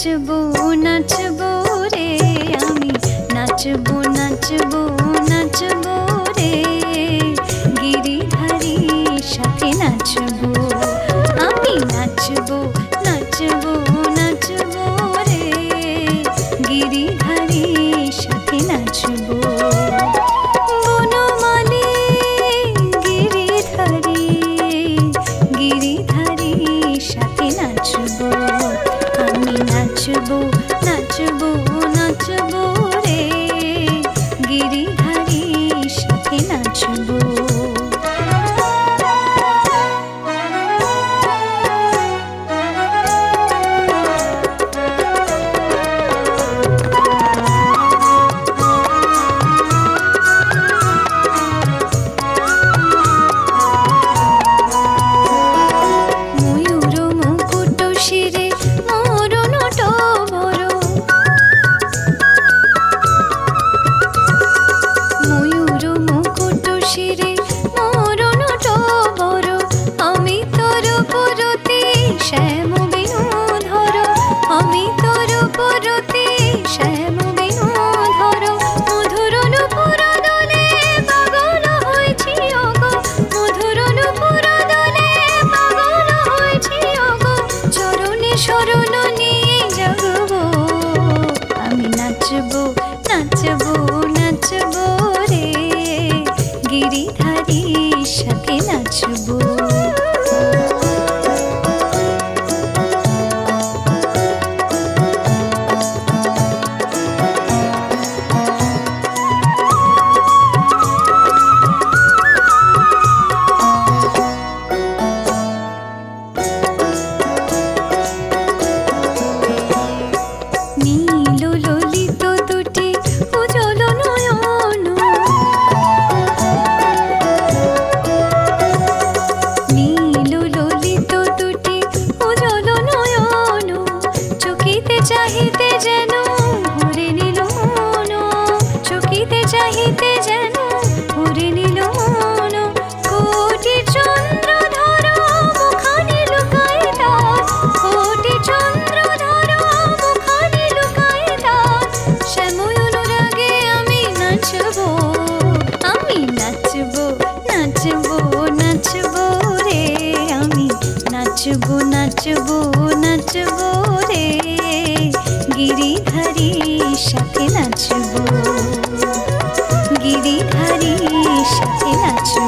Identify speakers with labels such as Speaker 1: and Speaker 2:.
Speaker 1: নাচবো নাচবো রে আমি নাচবো নাচবো নাচবো রে গিরিধারী সাথে নাচবো আমি নাচবো নাচবো নাচবো রে গিরিধারী সাথে নাচবো বনমালী গিরিধারী গিরিধারী সাথে নাচবো আমি নাচবো নাচবো নাচবো রে গিরিধারী সাথে নাচবো নাচবো নাচবো রে গিরিধারী সাথে নাচবো চাহিতে যেন ভরে নিল মন চকিতে চাহিতে যেন ভরে নিল মন কোটি চন্দ্র ধরো মুখানি লুকায় তার কোটি চন্দ্র ধরো মুখানি লুকায় তার শ্যামল অনুরাগে আমি নাচবো নাচবো নাচবো নাচবো রে আমি নাচবো নাচবো নাচবো রে গিরিধারী সাথে নাচবো গিরিধারী সাথে নাচবো